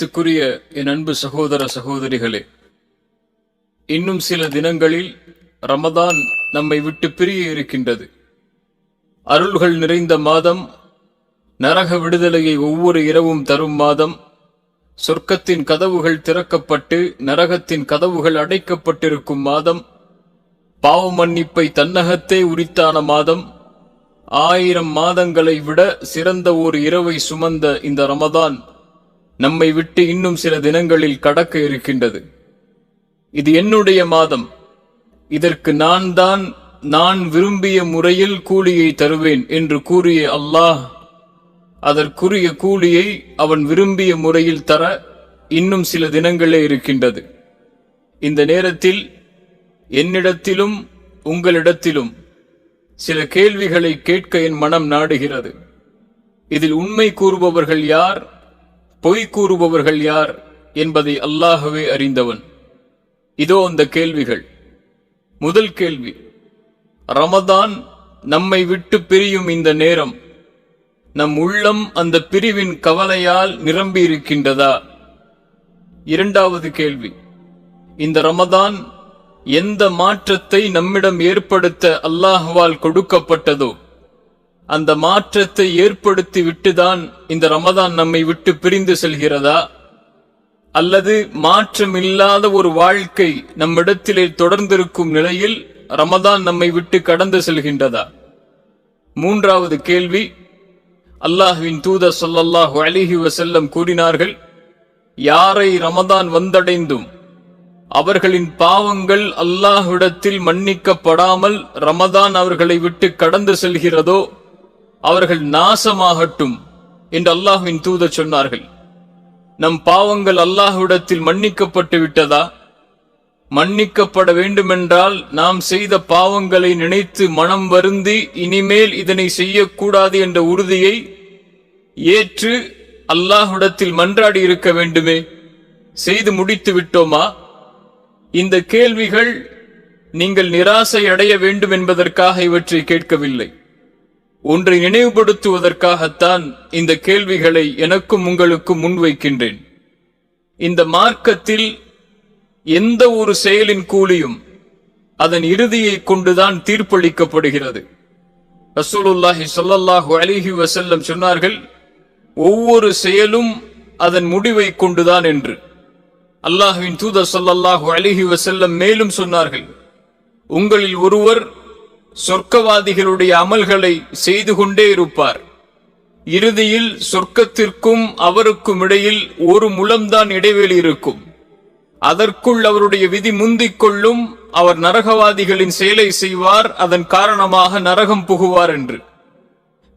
கண்ணியத்துக்குரிய என் அன்பு சகோதர சகோதரிகளே, இன்னும் சில தினங்களில் ரமதான் நம்மை விட்டு பிரிய இருக்கின்றது. அருள்கள் நிறைந்த மாதம், நரக விடுதலையை ஒவ்வொரு இரவும் தரும் மாதம், சொர்க்கத்தின் கதவுகள் திறக்கப்பட்டு நரகத்தின் கதவுகள் அடைக்கப்பட்டிருக்கும் மாதம், பாவ மன்னிப்பை தன்னகத்தே உரித்தான மாதம், 1000 மாதங்களை விட சிறந்த ஒரு இரவை சுமந்த இந்த ரமதான் நம்மை விட்டு இன்னும் சில தினங்களில் கடக்க இருக்கின்றது. இது என்னுடைய மாதம், இதற்கு நான் விரும்பிய முறையில் கூலியை தருவேன் என்று கூறிய அல்லாஹ் அதற்குரிய கூலியை அவன் விரும்பிய முறையில் தர இன்னும் சில தினங்களே இருக்கின்றது. இந்த நேரத்தில் என்னிடத்திலும் உங்களிடத்திலும் சில கேள்விகளை கேட்க என் மனம் நாடுகிறது. இதில் உண்மை கூறுபவர்கள் யார், பொய் கூறுபவர்கள் யார் என்பதை அல்லாஹ்வே அறிந்தவன். இதோ அந்த கேள்விகள். முதல் கேள்வி, ரமதான் நம்மை விட்டு பிரியும் இந்த நேரம் நம் உள்ளம் அந்த பிரிவின் கவலையால் நிரம்பி இருக்கின்றதா? இரண்டாவது கேள்வி, இந்த ரமதான் எந்த மாற்றத்தை நம்மிடம் ஏற்படுத்த அல்லாஹ்வால் கொடுக்கப்பட்டதோ அந்த மாற்றத்தை ஏற்படுத்தி விட்டுதான் இந்த ரமதான் நம்மை விட்டு பிரிந்து செல்கிறதா? அல்லது மாற்றமில்லாத ஒரு வாழ்க்கை நம்மிடத்திலே தொடர்ந்திருக்கும் நிலையில் ரமதான் நம்மை விட்டு கடந்து செல்கின்றதா? மூன்றாவது கேள்வி, அல்லாஹ்வின் தூதர் ஸல்லல்லாஹு அலைஹி வஸல்லம் கூறினார்கள், யாரை ரமதான் வந்தடைந்தும் அவர்களின் பாவங்கள் அல்லாஹ்விடத்தில் மன்னிக்கப்படாமல் ரமதான் அவர்களை விட்டு கடந்து செல்கிறதோ அவர்கள் நாசமாகட்டும் என்று அல்லாஹ்வின் தூதர் சொன்னார்கள். நம் பாவங்கள் அல்லாஹ்விடத்தில் மன்னிக்கப்பட்டு விட்டதா? மன்னிக்கப்பட வேண்டுமென்றால் நாம் செய்த பாவங்களை நினைத்து மனம் வருந்தி இனிமேல் இதனை செய்யக்கூடாது என்ற உறுதியை ஏற்று அல்லாஹ்விடத்தில் மன்றாடி இருக்க வேண்டுமே. செய்து முடித்து விட்டோமா? இந்த கேள்விகள் நீங்கள் நிராசை அடைய வேண்டும் என்பதற்காக இவற்றை கேட்கவில்லை. ஒன்றை நினைவுபடுத்துவதற்காகத்தான் இந்த கேள்விகளை எனக்கும் உங்களுக்கும் முன்வைக்கின்றேன். இந்த மார்க்கத்தில் எந்த ஒரு செயலின் கூலியும் அதன் இறுதியை கொண்டுதான் தீர்ப்பளிக்கப்படுகிறது. ரசூலுல்லாஹி ஸல்லல்லாஹு அலைஹி வஸல்லம் சொன்னார்கள், ஒவ்வொரு செயலும் அதன் முடிவை கொண்டுதான் என்று. அல்லாஹ்வின் தூதர் ஸல்லல்லாஹு அலைஹி வஸல்லம் மேலும் சொன்னார்கள், உங்களில் ஒருவர் சொர்க்கவாதிகளுடைய அமல்களை செய்து கொண்டே இருப்பார். இறுதியில் சொர்க்கத்திற்கும் அவருக்கும் இடையில் ஒரு முழம்தான் இடைவெளி இருக்கும். அதற்குள் அவருடைய விதி முந்திக் கொள்ளும். அவர் நரகவாதிகளின் செயலை செய்வார், அதன் காரணமாக நரகம் புகுவார் என்று.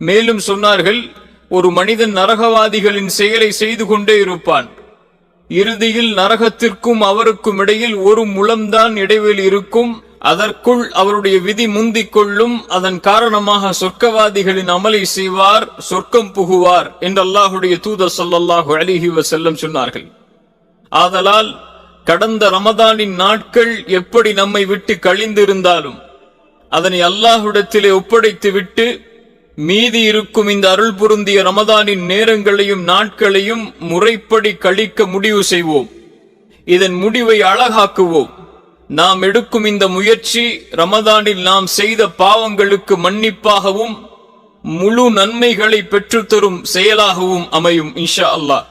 மேலும் சொன்னார்கள், ஒரு மனிதன் நரகவாதிகளின் செயலை செய்து கொண்டே இருப்பான். இறுதியில் நரகத்திற்கும் அவருக்கும் இடையில் ஒரு முழம்தான் இடைவெளி இருக்கும். அதற்குள் அவருடைய விதி முந்திக் கொள்ளும். அதன் காரணமாக சொர்க்கவாதிகளின் அமலை செய்வார், சொர்க்கம் புகுவார் என்று அல்லாஹ்வுடைய தூதர் ஸல்லல்லாஹு அலைஹி வஸல்லம் சொன்னார்கள். ஆதலால் கடந்த ரமதானின் நாட்கள் எப்படி நம்மை விட்டு கழிந்திருந்தாலும் அதனை அல்லாஹ்விடத்திலே ஒப்படைத்து விட்டு மீதி இருக்கும் இந்த அருள் பொருந்திய ரமதானின் நேரங்களையும் நாட்களையும் முறைப்படி கழிக்க முடிவு செய்வோம். இதன் முடிவை அழகாக்குவோம். நாம் எடுக்கும் இந்த முயற்சி ரமதானில் நாம் செய்த பாவங்களுக்கு மன்னிப்பாகவும் முழு நன்மைகளை பெற்றுத்தரும் செயலாகவும் அமையும் இன்ஷா அல்லாஹ்.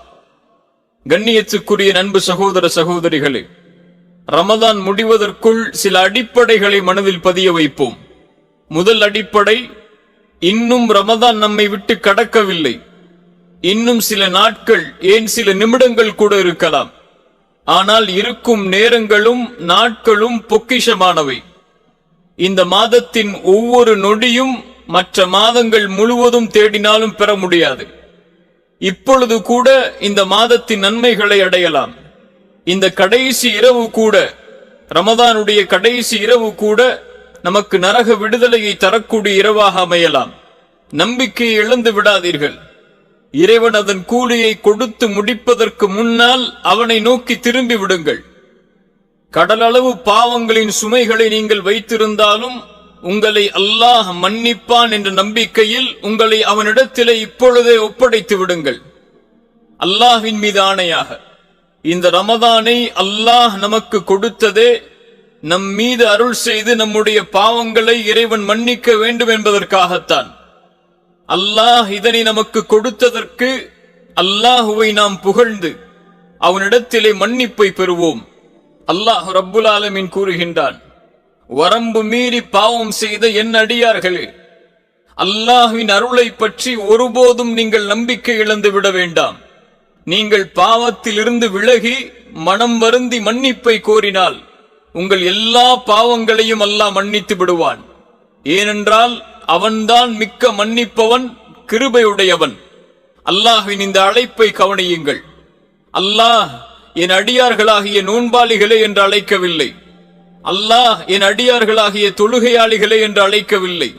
கண்ணியத்துக்குரிய அன்பு சகோதர சகோதரிகளே, ரமதான் முடிவதற்குள் சில அடிப்படைகளை மனதில் பதிய வைப்போம். முதல் அடிப்படை, இன்னும் ரமதான் நம்மை விட்டு கடக்கவில்லை. இன்னும் சில நாட்கள், ஏன் சில நிமிடங்கள் கூட இருக்கலாம். ஆனால் இருக்கும் நேரங்களும் நாட்களும் பொக்கிஷமானவை. இந்த மாதத்தின் ஒவ்வொரு நொடியும் மற்ற மாதங்கள் முழுவதும் தேடினாலும் பெற முடியாது. இப்பொழுது கூட இந்த மாதத்தின் நன்மைகளை அடையலாம். இந்த கடைசி இரவு கூட, ரமதானுடைய கடைசி இரவு கூட நமக்கு நரக விடுதலையை தரக்கூடிய இரவாக அமையலாம். நம்பிக்கையை இழந்து விடாதீர்கள். இறைவன் அதன் கூலியை கொடுத்து முடிப்பதற்கு முன்னால் அவனை நோக்கி திரும்பி விடுங்கள். கடலளவு பாவங்களின் சுமைகளை நீங்கள் வைத்திருந்தாலும் உங்களை அல்லாஹ் மன்னிப்பான் என்ற நம்பிக்கையில் உங்களை அவனிடத்திலே இப்பொழுதே ஒப்படைத்து விடுங்கள். அல்லாஹ்வின் மீது ஆணையாக, இந்த ரமதானை அல்லாஹ் நமக்கு கொடுத்ததே நம் மீது அருள் செய்து நம்முடைய பாவங்களை இறைவன் மன்னிக்க வேண்டும் என்பதற்காகத்தான். அல்லாஹ் இதனை நமக்கு கொடுத்ததற்கு அல்லாஹுவை நாம் புகழ்ந்து அவனிடத்திலே மன்னிப்பை பெறுவோம். அல்லாஹ் ரப்புல் ஆலமீன் கூறுகின்றான், வரம்பு மீறி பாவம் செய்த என் அடியார்களே, அல்லாஹ்வின் அருளை பற்றி ஒருபோதும் நீங்கள் நம்பிக்கை இழந்து விட வேண்டாம். நீங்கள் பாவத்தில் இருந்து விலகி மனம் வருந்தி மன்னிப்பை கோரினால் உங்கள் எல்லா பாவங்களையும் அல்லாஹ் மன்னித்து விடுவான். ஏனென்றால் அவன்தான் மிக்க மன்னிப்பவன், கிருபையுடையவன். அல்லாஹ்வின் இந்த அழைப்பை கவனியுங்கள். அல்லாஹ் என் அடியார்களாகிய நோன்பாளிகளே என்று அழைக்கவில்லை. அல்லாஹ் என் அடியார்களாகிய தொழுகையாளிகளே என்று அழைக்கவில்லை.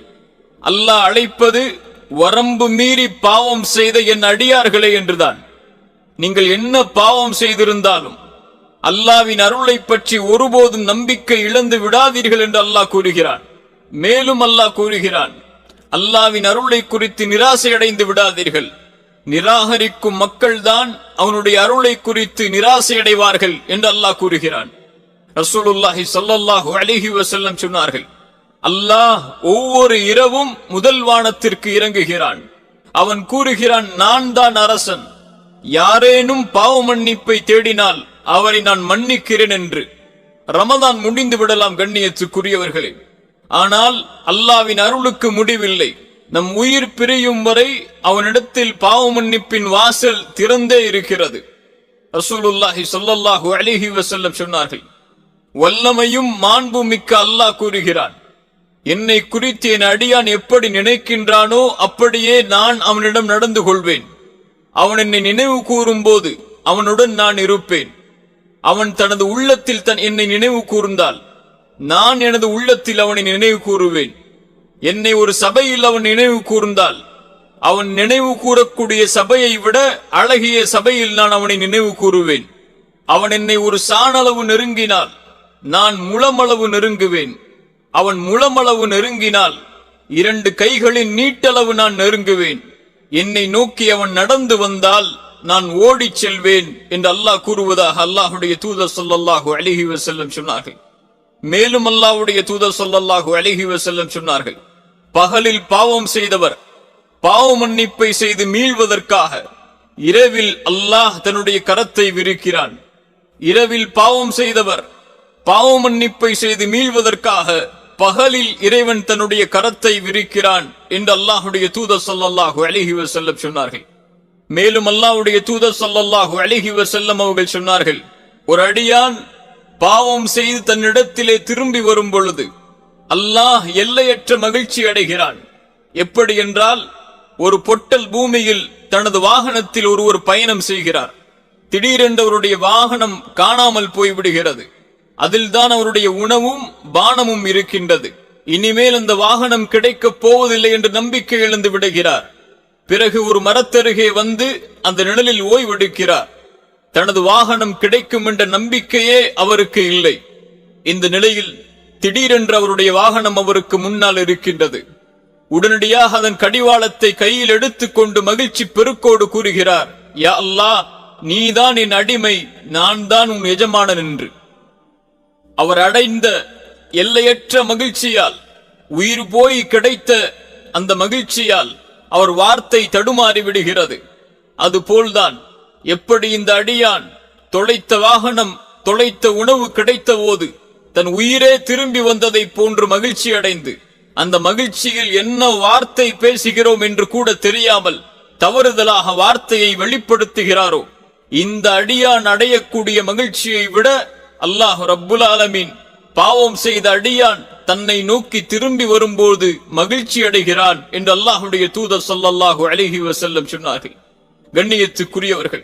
அல்லாஹ் அழைப்பது வரம்பு மீறி பாவம் செய்த என் அடியார்களே என்றுதான். நீங்கள் என்ன பாவம் செய்திருந்தாலும் அல்லாஹ்வின் அருளை பற்றி ஒருபோதும் நம்பிக்கை இழந்து விடாதீர்கள் என்று அல்லாஹ் கூறுகிறான். மேலும் அல்லாஹ் கூறுகிறான், அல்லாஹ்வின் அருளை குறித்து நிராசை அடைந்து விடாதீர்கள். நிராகரிக்கும் மக்கள்தான் அவனுடைய அருளை குறித்து நிராசை அடைவார்கள் என்று அல்லாஹ் கூறுகிறான். ரசூலுல்லாஹி ஸல்லல்லாஹு அலைஹி வஸல்லம் சொன்னார்கள், அல்லாஹ் ஒவ்வொரு இரவும் முதல் வானத்திற்கு இறங்குகிறான். அவன் கூறுகிறான், நான் தான் அரசன். யாரேனும் பாவ மன்னிப்பை தேடினால் அவரை நான் மன்னிக்கிறேன் என்று. ரமதான் முடிந்து விடலாம் கண்ணியத்துக்குரியவர்களே, ஆனால் அல்லாஹ்வின் அருளுக்கு முடிவில்லை. நம் உயிர் பிரியும் வரை அவனிடத்தில் பாவ மன்னிப்பின் வாசல் திறந்தே இருக்கிறது. ரசூலுல்லாஹி ஸல்லல்லாஹு அலைஹி வஸல்லம் சொன்னார்கள், வல்லமையும் மாண்பு மிக்க அல்லாஹ் கூறுகிறான், என்னை குறித்து என் அடியான் எப்படி நினைக்கின்றானோ அப்படியே நான் அவனிடம் நடந்து கொள்வேன். அவன் என்னை நினைவு கூறும் போது அவனுடன் நான் இருப்பேன். அவன் தனது உள்ளத்தில் என்னை நினைவு கூர்ந்தால் நான் எனது உள்ளத்தில் அவனை நினைவு கூறுவேன். என்னை ஒரு சபையில் அவன் நினைவு கூர்ந்தால் அவன் நினைவு கூறக்கூடிய சபையை விட அழகிய சபையில் நான் அவனை நினைவு கூறுவேன். அவன் என்னை ஒரு சாணளவு நெருங்கினால் நான் முழமளவு நெருங்குவேன். அவன் முழமளவு நெருங்கினால் 2 கைகளின் நீட்டளவு நான் நெருங்குவேன். என்னை நோக்கி அவன் நடந்து வந்தால் நான் ஓடிச் செல்வேன் என்று அல்லாஹ் கூறுவதாக அல்லாஹுடைய தூதர் ஸல்லல்லாஹு அலைஹி வஸல்லம் சொன்னார்கள். மேலும் அல்லாஹ்வுடைய தூதர் ஸல்லல்லாஹு அலைஹி வஸல்லம் சொன்னார்கள், பகலில் பாவம் செய்தவர் பாவ மன்னிப்பை செய்து மீள்வதற்காக இரவில் அல்லாஹ் தன்னுடைய கரத்தை விரிக்கிறான். இரவில் பாவம் செய்தவர் பாவ மன்னிப்பை செய்து மீள்வதற்காக பகலில் இறைவன் தன்னுடைய கரத்தை விரிக்கிறான் என்று அல்லாஹுடைய தூதர் ஸல்லல்லாஹு அலைஹி வஸல்லம் சொன்னார்கள். மேலும் அல்லாஹ்வுடைய தூதர் ஸல்லல்லாஹு அலைஹி வஸல்லம் அவர்கள் சொன்னார்கள், ஒரு அடியான் பாவம் செய்து தன்னிடத்திலே திரும்பி வரும் பொழுது அல்லாஹ் எல்லையற்ற மகிழ்ச்சி அடைகிறான். எப்படி என்றால், ஒரு பொட்டல் பூமியில் தனது வாகனத்தில் ஒருவர் பயணம் செய்கிறார். திடீரென்று அவருடைய வாகனம் காணாமல் போய்விடுகிறது. அதில் தான் அவருடைய உணவும் பானமும் இருக்கின்றது. இனிமேல் அந்த வாகனம் கிடைக்கப் போவதில்லை என்று நம்பிக்கை இழந்து விடுகிறார். பிறகு ஒரு மரத்தருகே வந்து அந்த நிழலில் ஓய்வெடுக்கிறார். தனது வாகனம் கிடைக்கும் என்ற நம்பிக்கையே அவருக்கு இல்லை. இந்த நிலையில் திடீரென்று அவருடைய வாகனம் அவருக்கு முன்னால் இருக்கின்றது. உடனடியாக அதன் கடிவாளத்தை கையில் எடுத்துக்கொண்டு மகிழ்ச்சி பெருக்கோடு கூறுகிறார், யா அல்லாஹ், நீதான் என் அடிமை, நான் தான் உன் எஜமானன் என்று. அவர் அடைந்த எல்லையற்ற மகிழ்ச்சியால், உயிர் போய் கிடைத்த அந்த மகிழ்ச்சியால் அவர் வார்த்தை தடுமாறி விடுகிறது. அதுபோல்தான் எப்படி இந்த அடியான் தொலைத்த வாகனம் தொலைத்த உணவு கிடைத்த போது தன் உயிரே திரும்பி வந்ததை போன்று மகிழ்ச்சி அடைந்து அந்த மகிழ்ச்சியில் என்ன வார்த்தை பேசுகிறோம் என்று கூட தெரியாமல் தவறுதலாக வார்த்தையை வெளிப்படுத்துகிறாரோ, இந்த அடியான் அடையக்கூடிய மகிழ்ச்சியை விட அல்லாஹ் ரப்புல் ஆலமீன் பாவம் செய்த அடியான் தன்னை நோக்கி திரும்பி வரும்போது மகிழ்ச்சி அடைகிறான் என்று அல்லாஹுடைய தூதர் ஸல்லல்லாஹு அலைஹி வஸல்லம் சொன்னார்கள். கண்ணியத்துக்குரியவர்கள்,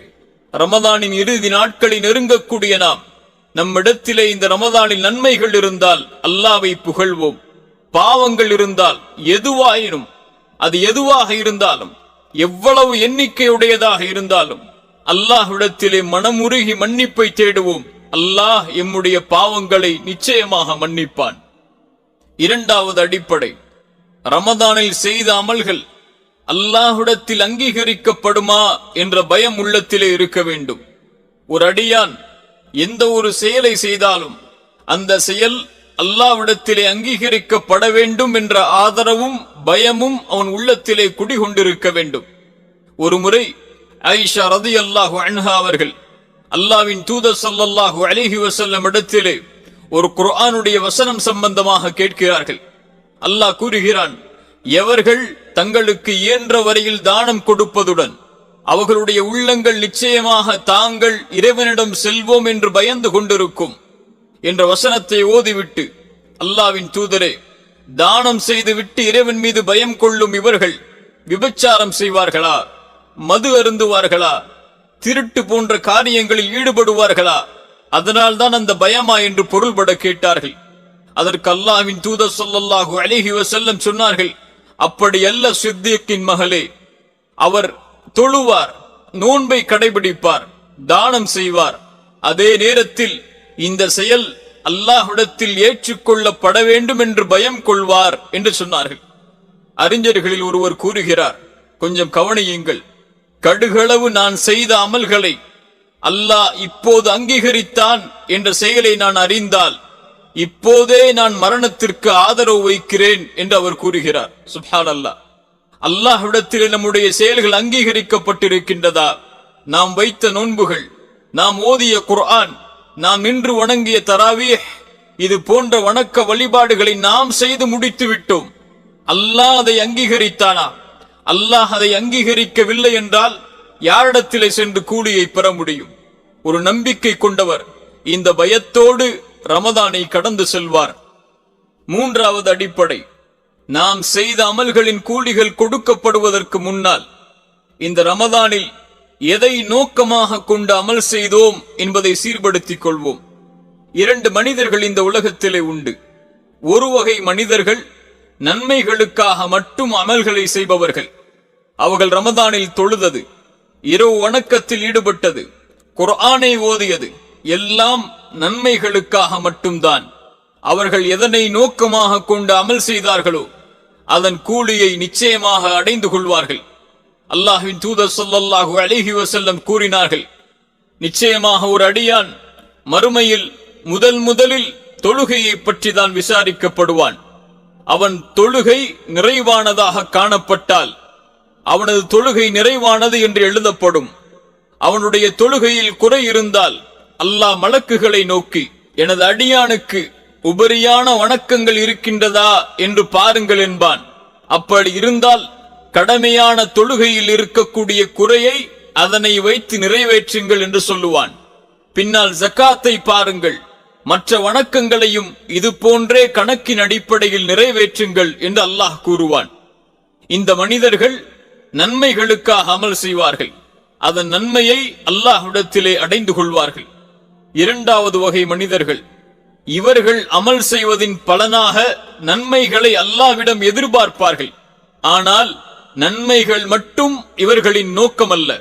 ரமதானின் இறுதி நாட்களை நெருங்கக்கூடிய நாம் நம்மிடத்திலே இந்த ரமதானில் நன்மைகள் இருந்தால் அல்லாஹ்வை புகழ்வோம். பாவங்கள் இருந்தால் எதுவாயினும், அது எதுவாக இருந்தாலும், எவ்வளவு எண்ணிக்கையுடையதாக இருந்தாலும் அல்லாஹ்விடத்திலே மனமுருகி மன்னிப்பை தேடுவோம். அல்லாஹ் எம்முடைய பாவங்களை நிச்சயமாக மன்னிப்பான். இரண்டாவது அடிப்படை, ரமதானில் செய்த அமல்கள் அல்லாஹ்விடத்தில் அங்கீகரிக்கப்படுமா என்ற பயம் உள்ளத்திலே இருக்க வேண்டும். ஒரு அடியான் எந்த ஒரு செயலை செய்தாலும் அந்த செயல் அல்லாஹ்விடத்திலே அங்கீகரிக்கப்பட வேண்டும் என்ற ஆதரவும் பயமும் அவன் உள்ளத்திலே குடிகொண்டிருக்க வேண்டும். ஒரு முறை ஆயிஷா ரலியல்லாஹு அன்ஹா அவர்கள் அல்லாஹ்வின் தூதர் ஸல்லல்லாஹு அலைஹி வஸல்லம் இடத்திலே ஒரு குர்ஆனுடைய வசனம் சம்பந்தமாக கேட்கிறார்கள். அல்லாஹ் கூறுகிறான், எவர்கள் தங்களுக்கு இயன்ற வரையில் தானம் கொடுப்பதுடன் அவர்களுடைய உள்ளங்கள் நிச்சயமாக தாங்கள் இறைவனிடம் செல்வோம் என்று பயந்து கொண்டிருக்கும் என்ற வசனத்தை ஓதிவிட்டு, அல்லாஹ்வின் தூதரே, தானம் செய்துவிட்டு இறைவன் மீது பயம் கொள்ளும் இவர்கள் விபச்சாரம் செய்வார்களா, மது அருந்துவார்களா, திருட்டு போன்ற காரியங்களில் ஈடுபடுவார்களா, அதனால் தான் அந்த பயமா என்று பொருள்பட கேட்டார்கள். அதற்கு அல்லாஹ்வின் தூதர் ஸல்லல்லாஹு அலைஹி வஸல்லம் சொன்னார்கள், அப்படி அல்ல சித்திக்கின் மகளே, அவர் தொழுவார், நோன்பை கடைபிடிப்பார், தானம் செய்வார், அதே நேரத்தில் இந்த செயல் அல்லாஹ்விடத்தில் ஏற்றுக்கொள்ளப்பட வேண்டும் என்று பயம் கொள்வார் என்று சொன்னார்கள். அறிஞர்களில் ஒருவர் கூறுகிறார், கொஞ்சம் கவனியுங்கள், கடுகளவு நான் செய்த அமல்களை அல்லாஹ் இப்போது அங்கீகரித்தான் என்ற செயலை நான் அறிந்தால் இப்போதே நான் மரணத்திற்கு ஆதரவு வைக்கிறேன் என்று அவர் கூறுகிறார். சுப்ஹானல்லாஹ். அல்லாஹ்விடத்தில் நம்முடைய செயல்கள் அங்கீகரிக்கப்பட்டிருக்கின்றதா? நாம் வைத்த நோன்புகள், நாம் ஓதிய குர்ஆன், நாம் நின்று வணங்கிய தராவீஹ், இது போன்ற வணக்க வழிபாடுகளை நாம் செய்து முடித்து விட்டோம். அல்லாஹ் அதை அங்கீகரித்தானா? அல்லாஹ் அதை அங்கீகரிக்கவில்லை என்றால் யாரிடத்திலே சென்று கூலியை பெற முடியும்? ஒரு நம்பிக்கை கொண்டவர் இந்த பயத்தோடு ரமதானை கடந்து செல்வார். மூன்றாவது அடிப்படை, நாம் செய்த அமல்களின் கூலிகள் கொடுக்கப்படுவதற்கு முன்னால் இந்த ரமதானில் எதை நோக்கமாக கொண்டு அமல் செய்தோம் என்பதை சீர்படுத்திக் கொள்வோம். இரண்டு மனிதர்கள் இந்த உலகத்திலே உண்டு. ஒரு வகை மனிதர்கள் நன்மைகளுக்காக மட்டும் அமல்களை செய்பவர்கள். அவர்கள் ரமதானில் தொழுதது, இரவு வணக்கத்தில் ஈடுபட்டது, குர்ஆனை ஓதியது எல்லாம் நன்மைகளுக்காக மட்டும்தான். அவர்கள் எதனை நோக்கமாக கொண்டு அமல் செய்தார்களோ அதன் கூலியை நிச்சயமாக அடைந்து கொள்வார்கள். அல்லாஹ்வின் தூதர் ஸல்லல்லாஹு அலைஹி வஸல்லம் கூறினார்கள், நிச்சயமாக ஒரு அடியான் மறுமையில் முதலில் தொழுகையை பற்றி தான் விசாரிக்கப்படுவான். அவன் தொழுகை நிறைவானதாக காணப்பட்டால் அவனது தொழுகை நிறைவானது என்று எழுதப்படும். அவனுடைய தொழுகையில் குறை இருந்தால் அல்லாஹ் மலக்குகளை நோக்கி, எனது அடியானுக்கு உபரியான வணக்கங்கள் இருக்கின்றதா என்று பாருங்கள் என்பான். அப்படி இருந்தால் கடமையான தொழுகையில் இருக்கக்கூடிய குறையை அதனை வைத்து நிறைவேற்றுங்கள் என்று சொல்லுவான். பின்னால் ஜக்காத்தை பாருங்கள், மற்ற வணக்கங்களையும் இது போன்றே கணக்கின் அடிப்படையில் நிறைவேற்றுங்கள் என்று அல்லாஹ் கூறுவான். இந்த மனிதர்கள் நன்மைகளுக்காக அமல் செய்வார்கள், அதன் நன்மையை அல்லாஹ்விடத்திலே அடைந்து கொள்வார்கள். இரண்டாவது வகை மனிதர்கள், இவர்கள் அமல் செய்வதின் பலனாக நன்மைகளை அல்லாஹ்விடம் எதிர்பார்ப்பார்கள். ஆனால் நன்மைகள் மட்டும் இவர்களின் நோக்கம் அல்ல.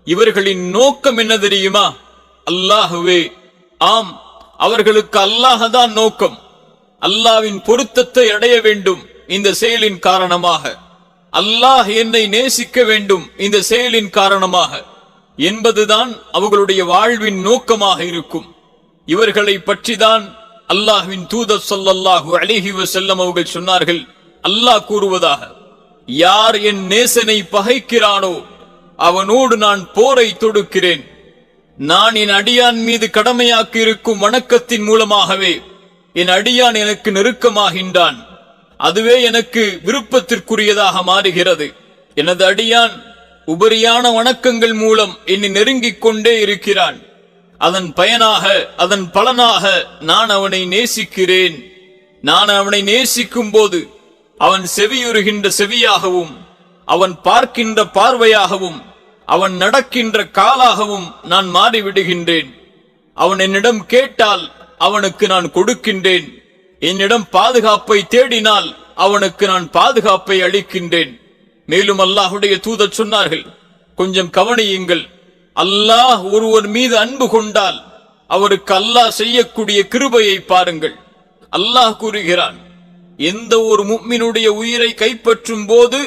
இவர்களின் நோக்கம் என்ன தெரியுமா? அல்லாஹ்வே. ஆம், அவர்களுக்கு அல்லாஹ்தான் நோக்கம். அல்லாஹ்வின் பொருத்தத்தை அடைய வேண்டும் இந்த செயலின் காரணமாக, அல்லாஹ் என்னை நேசிக்க வேண்டும் இந்த செயலின் காரணமாக என்பதுதான் அவர்களுடைய வாழ்வின் நோக்கமாக இருக்கும். இவர்களை பற்றிதான் அல்லாஹ்வின் தூதர் ஸல்லல்லாஹு அலைஹி வஸல்லம் அவர்கள் சொன்னார்கள், அல்லாஹ் கூறுவதாக, யார் என் நேசனை பகைக்கிறானோ அவனோடு நான் போரை தொடுக்கிறேன். நான் என் அடியான் மீது கடமையாக்கி இருக்கும் வணக்கத்தின் மூலமாகவே என் அடியான் எனக்கு நெருக்கமாகின்றான். அதுவே எனக்கு விருப்பத்திற்குரியதாக மாறுகிறது. எனது அடியான் உபரியான வணக்கங்கள் மூலம் என்னை நெருங்கிக் கொண்டே இருக்கிறான். அதன் பயனாக, அதன் பலனாக நான் அவனை நேசிக்கிறேன். நான் அவனை நேசிக்கும் போது அவன் செவியுறுகின்ற செவியாகவும், அவன் பார்க்கின்ற பார்வையாகவும், அவன் நடக்கின்ற காலாகவும் நான் மாறிவிடுகின்றேன். அவன் என்னிடம் கேட்டால் அவனுக்கு நான் கொடுக்கின்றேன். என்னிடம் பாதுகாப்பை தேடினால் அவனுக்கு நான் பாதுகாப்பை அளிக்கின்றேன். மேலும் அல்லாஹ்வுடைய தூதர் சொன்னார்கள், கொஞ்சம் கவனியுங்கள், அல்லாஹ் ஒருவர் மீது அன்பு கொண்டால் அவருக்கு அல்லாஹ் செய்யக்கூடிய கிருபையை பாருங்கள். அல்லாஹ் கூறுகிறான், எந்த ஒரு முஃமினுடைய உயிரை கைப்பற்றும் போது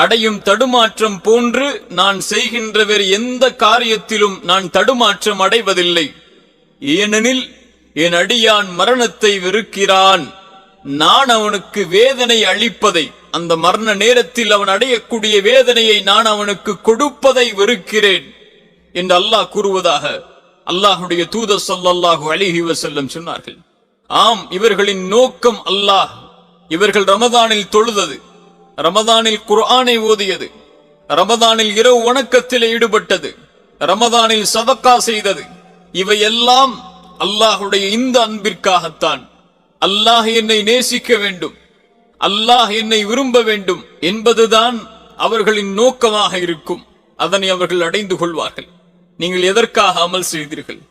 அடையும் தடுமாற்றம் போன்று நான் செய்கின்ற வேறு எந்த காரியத்திலும் நான் தடுமாற்றம் அடைவதில்லை. ஏனெனில் என் அடியான் மரணத்தை வெறுக்கிறான். நான் அவனுக்கு வேதனை அளிப்பதை, அந்த மரண நேரத்தில் அவன் அடையக்கூடிய வேதனையை நான் அவனுக்கு கொடுப்பதை வெறுக்கிறேன் என்று அல்லாஹ் கூறுவதாக அல்லாஹுடைய தூதர் ஸல்லல்லாஹு அலைஹி வஸல்லம் சொன்னார்கள். ஆம், இவர்களின் நோக்கம் அல்லாஹ். இவர்கள் ரமதானில் தொழுதது, ரமதானில் குர்ஆனை ஓதியது, ரமதானில் இரவு வணக்கத்தில் ஈடுபட்டது, ரமதானில் சதக்கா செய்தது, இவையெல்லாம் அல்லாஹுடைய இந்த அன்பிற்காகத்தான். அல்லாஹ் என்னை நேசிக்க வேண்டும், அல்லாஹ் என்னை விரும்ப வேண்டும் என்பதுதான் அவர்களின் நோக்கமாக இருக்கும். அதனை அவர்கள் அடைந்து கொள்வார்கள். நீங்கள் எதற்காக அமல் செய்தீர்கள்?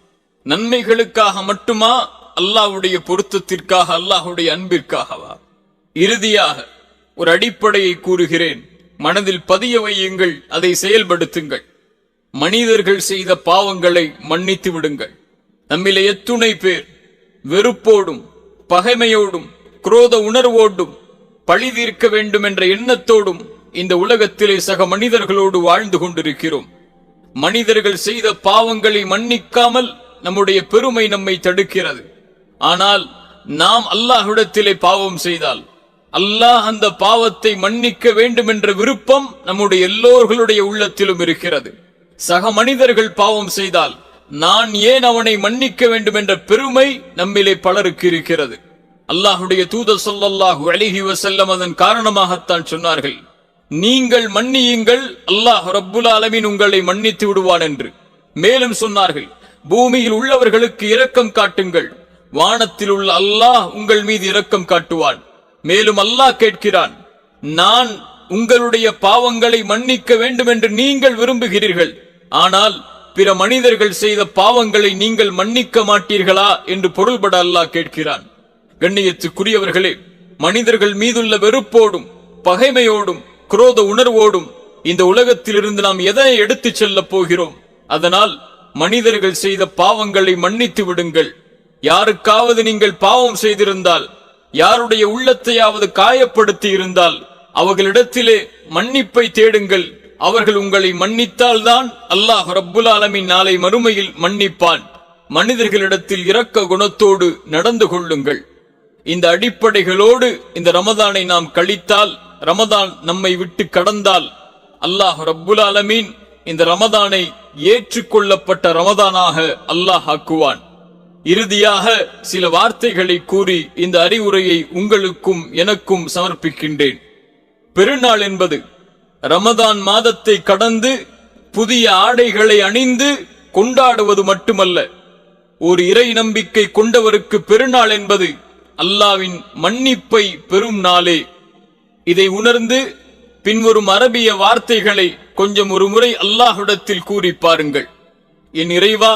நன்மைகளுக்காக மட்டுமா? அல்லாஹ்வுடைய பொருத்தத்திற்காக, அல்லாஹ்வுடைய அன்பிற்காகவா? இறுதியாக ஒரு அடிப்படையை கூறுகிறேன், மனதில் பதிய வையுங்கள், அதை செயல்படுத்துங்கள். மனிதர்கள் செய்த பாவங்களை மன்னித்து விடுங்கள். நம்மிலே எத்துணை பேர் வெறுப்போடும் பகைமையோடும் குரோத உணர்வோடும் பழி தீர்க்க வேண்டும் என்ற எண்ணத்தோடும் இந்த உலகத்திலே சக மனிதர்களோடு வாழ்ந்து கொண்டிருக்கிறோம். மனிதர்கள் செய்த பாவங்களை மன்னிக்காமல் நம்முடைய பெருமை நம்மை தடுக்கிறது. ஆனால் நாம் அல்லாஹ்விடத்திலே பாவம் செய்தால் அல்லாஹ் அந்த பாவத்தை மன்னிக்க வேண்டும் என்ற விருப்பம் நம்முடைய எல்லோர்களுடைய உள்ளத்திலும் இருக்கிறது. சக மனிதர்கள் பாவம் செய்தால் நான் ஏன் அவனை மன்னிக்க வேண்டும் என்ற பெருமை நம்மிலே பலருக்கு இருக்கிறது. அல்லாஹுடைய தூதர் ஸல்லல்லாஹு அலைஹி வஸல்லம் அதன் காரணமாகத்தான் சொன்னார்கள், நீங்கள் மன்னியுங்கள், அல்லாஹ் ரப்புல் ஆலமீன் உங்களை மன்னித்து விடுவான் என்று. மேலும் சொன்னார்கள், பூமியில் உள்ளவர்களுக்கு இரக்கம் காட்டுங்கள், வானத்தில் உள்ள அல்லாஹ் உங்கள் மீது இரக்கம் காட்டுவான். மேலும் அல்லாஹ் கேட்கிறான், நான் உங்களுடைய பாவங்களை மன்னிக்க வேண்டும் என்று நீங்கள் விரும்புகிறீர்கள், ஆனால் பிற மனிதர்கள் செய்த பாவங்களை நீங்கள் மன்னிக்க மாட்டீர்களா என்று பொருள்பட அல்லாஹ் கேட்கிறான். கண்ணியத்துக்குரியவர்களே, மனிதர்கள் மீதுள்ள வெறுப்போடும் பகைமையோடும் குரோத உணர்வோடும் இந்த உலகத்திலிருந்து நாம் எதனை எடுத்துச் செல்லப் போகிறோம்? அதனால் மனிதர்கள் செய்த பாவங்களை மன்னித்து விடுங்கள். யாருக்காவது நீங்கள் பாவம் செய்திருந்தால், யாருடைய உள்ளத்தையாவது காயப்படுத்தி இருந்தால் அவர்களிடத்திலே மன்னிப்பை தேடுங்கள். அவர்கள் உங்களை மன்னித்தால் தான் அல்லாஹ் ரப்புல் ஆலமீன் நாளை மறுமையில் மன்னிப்பான். மனிதர்களிடத்தில் இரக்க குணத்தோடு நடந்து கொள்ளுங்கள். இந்த அடிப்படைகளோடு இந்த ரமதானை நாம் கழித்தால், ரமதான் நம்மை விட்டு கடந்தால், அல்லாஹ் ரப்புல் ஆலமீன் இந்த ரமதானை ஏற்றுக்கொள்ளப்பட்ட ரமதானாக அல்லாஹ் ஆக்குவான். இறுதியாக சில வார்த்தைகளை கூறி இந்த அறிவுரையை உங்களுக்கும் எனக்கும் சமர்ப்பிக்கின்றேன். பெருநாள் என்பது ரமதான் மாதத்தை கடந்து புதிய ஆடைகளை அணிந்து கொண்டாடுவது மட்டுமல்ல. ஒரு இறை நம்பிக்கை கொண்டவருக்கு பெருநாள் என்பது அல்லாஹ்வின் மன்னிப்பை பெறும் நாளே. இதை உணர்ந்து பின்வரும் அரபிய வார்த்தைகளை கொஞ்சம் ஒரு முறை அல்லாஹ்விடத்தில் கூறி பாருங்கள். என் இறைவா,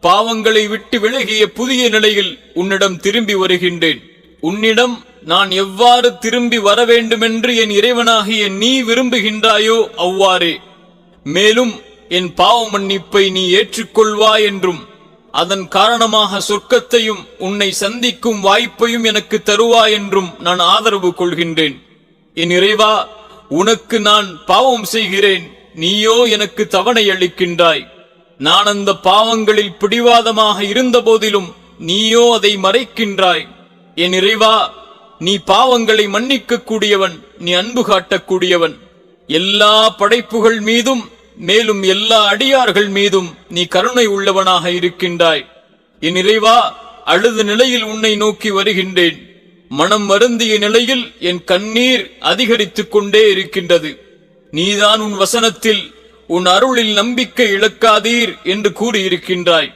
பாவங்களை விட்டு விலகிய புதிய நிலையில் உன்னிடம் திரும்பி வருகின்றேன். உன்னிடம் நான் எவ்வாறு திரும்பி வர வேண்டும் என்று என் இறைவனாகிய நீ விரும்புகின்றாயோ அவ்வாறே. மேலும் என் பாவ மன்னிப்பை நீ ஏற்றுக்கொள்வாய் என்றும், அதன் காரணமாக சொர்க்கத்தையும் உன்னை சந்திக்கும் வாய்ப்பையும் எனக்கு தருவாய் என்றும் நான் ஆதரவு கொள்கின்றேன். என் இறைவா, உனக்கு நான் பாவம் செய்கிறேன், நீயோ எனக்கு தவணை அளிக்கின்றாய். நான் அந்த பாவங்களில் பிடிவாதமாக இருந்த போதிலும் நீயோ அதை மறைக்கின்றாய். என் இறைவா, நீ பாவங்களை மன்னிக்க கூடியவன், நீ அன்பு காட்டக்கூடியவன். எல்லா படைப்புகள் மீதும் மேலும் எல்லா அடியார்கள் மீதும் நீ கருணை உள்ளவனாக இருக்கின்றாய். என் இறைவா, அழுத நிலையில் உன்னை நோக்கி வருகின்றேன். மனம் வருந்திய நிலையில் என் கண்ணீர் அதிகரித்துக் கொண்டே இருக்கின்றது. நீதான் உன் வசனத்தில் உன் அருளில் நம்பிக்கை இழக்காதீர் என்று கூறியிருக்கின்றாய்.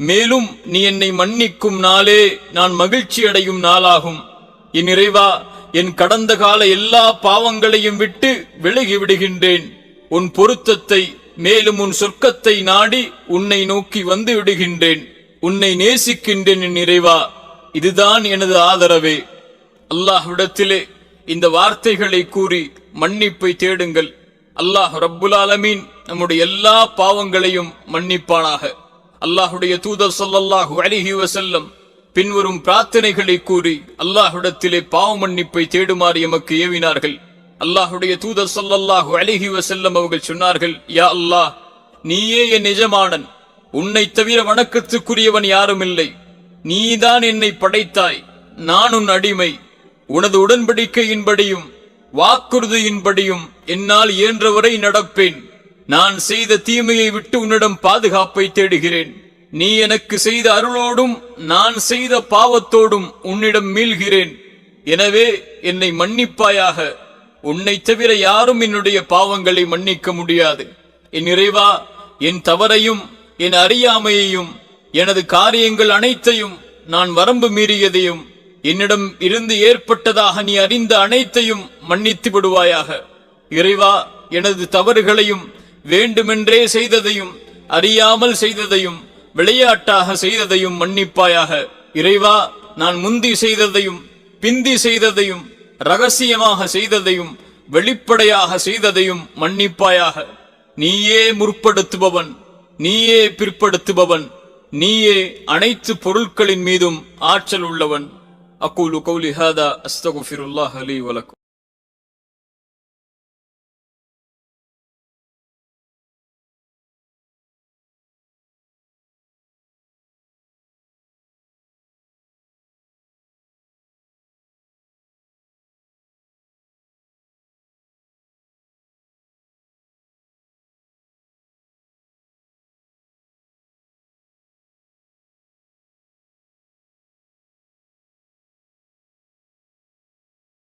மேலும் நீ என்னை மன்னிக்கும் நாளே நான் மகிழ்ச்சி அடையும் நாளாகும். என் இறைவா, என் கடந்த கால எல்லா பாவங்களையும் விட்டு விலகி விடுகின்றேன். உன் பொருத்தத்தை மேலும் உன் சொர்க்கத்தை நாடி உன்னை நோக்கி வந்து விடுகின்றேன். உன்னை நேசிக்கின்றேன் என் இறைவா, இதுதான் எனது ஆதரவே. அல்லாஹ்விடத்திலே இந்த வார்த்தைகளை கூறி மன்னிப்பை தேடுங்கள். அல்லாஹ் ரப்புல் ஆலமீன் நம்முடைய எல்லா பாவங்களையும் மன்னிப்பானாக. அல்லாஹுடைய தூதர் ஸல்லல்லாஹு அலைஹி வஸல்லம் பின்வரும் பிரார்த்தனைகளை கூறி அல்லாஹ்விடத்திலே பாவ மன்னிப்பை தேடுமாறு எமக்கு ஏவினார்கள். அல்லாஹுடைய தூதர் ஸல்லல்லாஹு அலைஹி வஸல்லம் அவர்கள் சொன்னார்கள், யா அல்லாஹ், நீயே என் எஜமானன், உன்னை தவிர வணக்கத்துக்குரியவன் யாரும் இல்லை. நீதான் என்னை படைத்தாய், நான் உன் அடிமை. உனது உடன்படிக்கையின்படியும் வாக்குறுதியின்படியும் என்னால் இயன்றவரை நடப்பேன். நான் செய்த தீமையை விட்டு உன்னிடம் பாதுகாப்பை தேடுகிறேன். நீ எனக்கு செய்த அருளோடும் நான் செய்த பாவத்தோடும் உன்னிடம் மீள்கிறேன். எனவே என்னை மன்னிப்பாயாக. உன்னை தவிர யாரும் என்னுடைய பாவங்களை மன்னிக்க முடியாது. என் இறைவா, என் தவறையும் என் அறியாமையையும் எனது காரியங்கள் அனைத்தையும், நான் வரம்பு மீறியதையும், என்னிடம் இருந்து ஏற்பட்டதாக நீ அறிந்த அனைத்தையும் மன்னித்து விடுவாயாக. இறைவா, எனது தவறுகளையும் வேண்டுமென்றே செய்ததையும் அறியாமல் செய்ததையும் விளையாட்டாக செய்ததையும் மன்னிப்பாயாக. இறைவா, நான் முந்தி செய்ததையும் பிந்தி செய்ததையும் ரகசியமாக செய்ததையும் வெளிப்படையாக செய்ததையும் மன்னிப்பாயாக. நீயே முற்படுத்துபவன், நீயே பிற்படுத்துபவன், நீயே அனைத்து பொருட்களின் மீதும் ஆற்றல் உள்ளவன். அகூலு கௌலி ஹாதா அஸ்தக்ஃபிருல்லாஹ் லீ வலக்கும்.